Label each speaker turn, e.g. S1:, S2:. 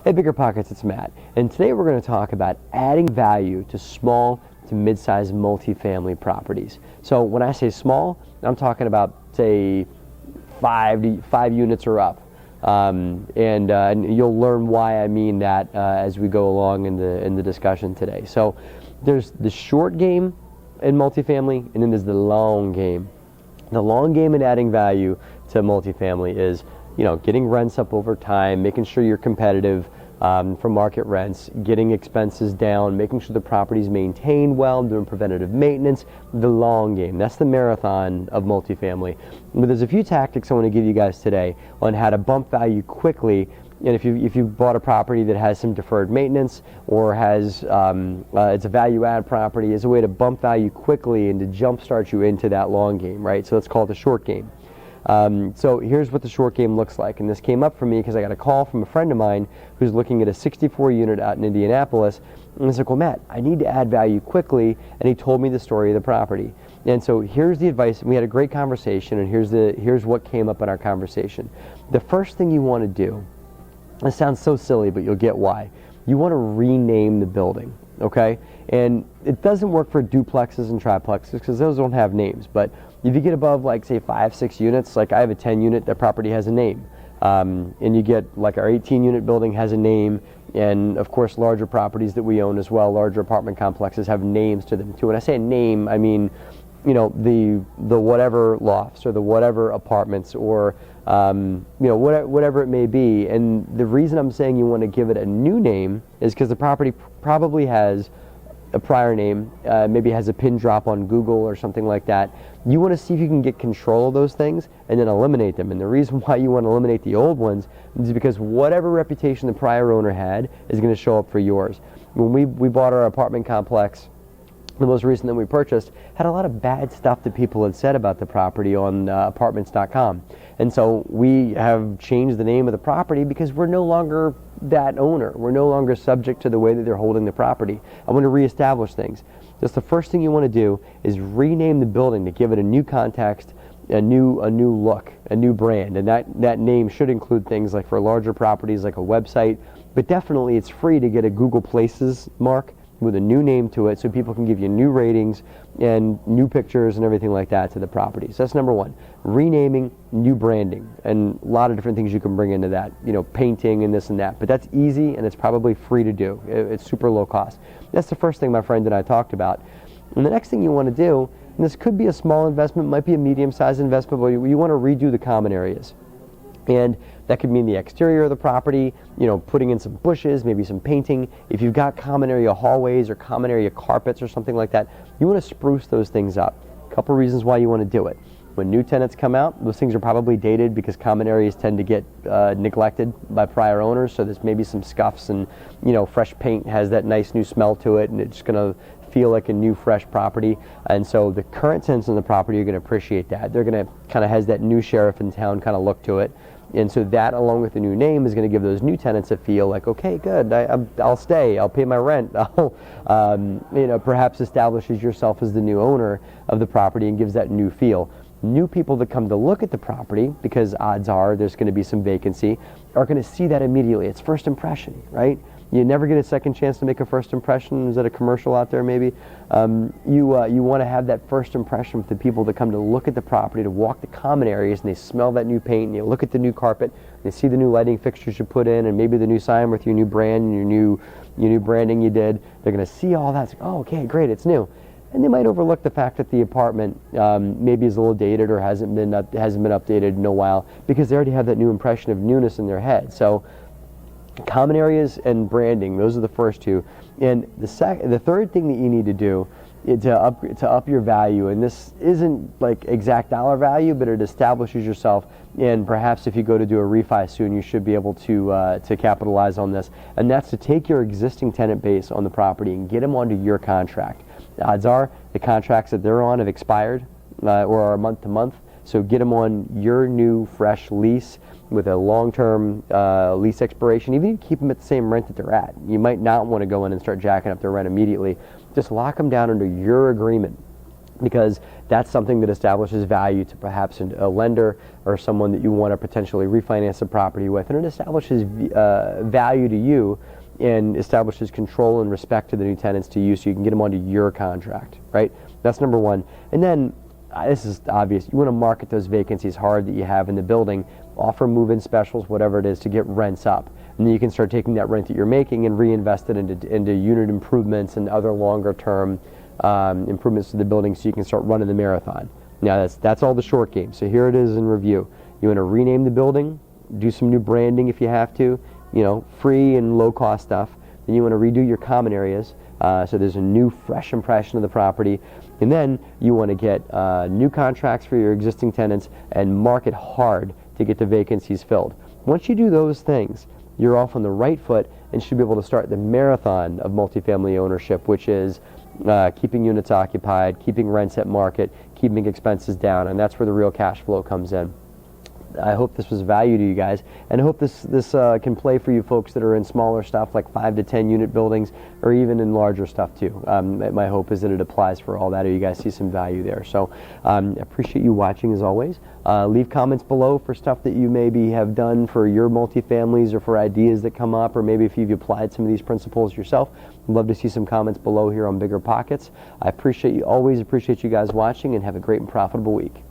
S1: Hey Bigger Pockets, it's Matt. And today we're going to talk about adding value to small to mid-sized multifamily properties. So when I say small, I'm talking about, say, five units or up. And you'll learn why I mean that as we go along in the discussion today. So there's the short game in multifamily, and then there's the long game. The long game in adding value to multifamily is, getting rents up over time, making sure you're competitive for market rents, getting expenses down, making sure the property's maintained well, doing preventative maintenance. The long game, that's the marathon of multifamily. But there's a few tactics I want to give you guys today on how to bump value quickly. And if you bought a property that has some deferred maintenance or has it's a value add property, is a way to bump value quickly and to jumpstart you into that long game, right? So let's call it the short game. So here's what the short game looks like, and this came up for me because I got a call from a friend of mine who's looking at a 64 unit out in Indianapolis, and he's like, well, Matt, I need to add value quickly, and he told me the story of the property. And so here's the advice. We had a great conversation, and here's what came up in our conversation. The first thing you want to do, it sounds so silly, but you'll get why. You want to rename the building, okay? And it doesn't work for duplexes and triplexes because those don't have names, but if you get above, like, say, 5-6 units, like I have a 10 unit, that property has a name. And you get, like, our 18 unit building has a name, and of course larger properties that we own as well, larger apartment complexes have names to them too. When I say name, I mean, the whatever lofts or the whatever apartments or whatever it may be. And the reason I'm saying you want to give it a new name is because the property probably has a prior name, maybe has a pin drop on Google or something like that. You want to see if you can get control of those things and then eliminate them. And the reason why you want to eliminate the old ones is because whatever reputation the prior owner had is going to show up for yours. When we bought our apartment complex, the most recent that we purchased, had a lot of bad stuff that people had said about the property on apartments.com. And so we have changed the name of the property because we're no longer that owner. We're no longer subject to the way that they're holding the property. I want to reestablish things. Just the first thing you want to do is rename the building to give it a new context, a new look, a new brand. And that name should include things like, for larger properties, like a website, but definitely it's free to get a Google Places mark with a new name to it so people can give you new ratings and new pictures and everything like that to the property. So that's number one. Renaming, new branding, and a lot of different things you can bring into that, painting and this and that. But that's easy and it's probably free to do. It's super low cost. That's the first thing my friend and I talked about. And the next thing you want to do, and this could be a small investment, might be a medium-sized investment, but you want to redo the common areas. And that could mean the exterior of the property, putting in some bushes, maybe some painting. If you've got common area hallways or common area carpets or something like that, you want to spruce those things up. A couple reasons why you want to do it. When new tenants come out, those things are probably dated because common areas tend to get neglected by prior owners, so there's maybe some scuffs and, fresh paint has that nice new smell to it, and it's going to feel like a new fresh property. And so the current tenants on the property are going to appreciate that. They're going to kind of has that new sheriff in town kind of look to it. And so that, along with the new name, is going to give those new tenants a feel like, okay, good, I'll stay, I'll pay my rent. I'll, perhaps establishes yourself as the new owner of the property and gives that new feel. New people that come to look at the property, because odds are there's going to be some vacancy, are going to see that immediately. It's first impression, right? You never get a second chance to make a first impression. Is that a commercial out there maybe? You want to have that first impression with the people that come to look at the property, to walk the common areas, and they smell that new paint, and you look at the new carpet, and they see the new lighting fixtures you put in, and maybe the new sign with your new brand and your new branding you did. They're going to see all that. It's like, oh, okay, great, it's new. And they might overlook the fact that the apartment maybe is a little dated or hasn't been updated in a while because they already have that new impression of newness in their head. So common areas and branding, those are the first two. And the third thing that you need to do is to up your value, and this isn't like exact dollar value, but it establishes yourself. And perhaps if you go to do a refi soon, you should be able to capitalize on this. And that's to take your existing tenant base on the property and get them onto your contract. The odds are the contracts that they're on have expired or are month to month. So get them on your new fresh lease with a long-term lease expiration. Even if you keep them at the same rent that they're at, you might not want to go in and start jacking up their rent immediately. Just lock them down under your agreement because that's something that establishes value to perhaps a lender or someone that you want to potentially refinance a property with, and it establishes value to you and establishes control and respect to the new tenants to you, so you can get them onto your contract, right? That's number one. And then this is obvious, you want to market those vacancies hard that you have in the building, offer move-in specials, whatever it is, to get rents up. And then you can start taking that rent that you're making and reinvest it into unit improvements and other longer term improvements to the building, so you can start running the marathon. Now that's all the short game. So here it is in review. You want to rename the building, do some new branding if you have to, free and low cost stuff. Then you want to redo your common areas, so there's a new fresh impression of the property. And then you want to get new contracts for your existing tenants and market hard to get the vacancies filled. Once you do those things, you're off on the right foot and should be able to start the marathon of multifamily ownership, which is keeping units occupied, keeping rents at market, keeping expenses down, and that's where the real cash flow comes in. I hope this was value to you guys, and I hope this can play for you folks that are in smaller stuff like 5 to 10 unit buildings, or even in larger stuff too. My hope is that it applies for all that, or you guys see some value there. So appreciate you watching as always. Leave comments below for stuff that you maybe have done for your multifamilies, or for ideas that come up, or maybe if you've applied some of these principles yourself. I'd love to see some comments below here on Bigger Pockets. I always appreciate you guys watching, and have a great and profitable week.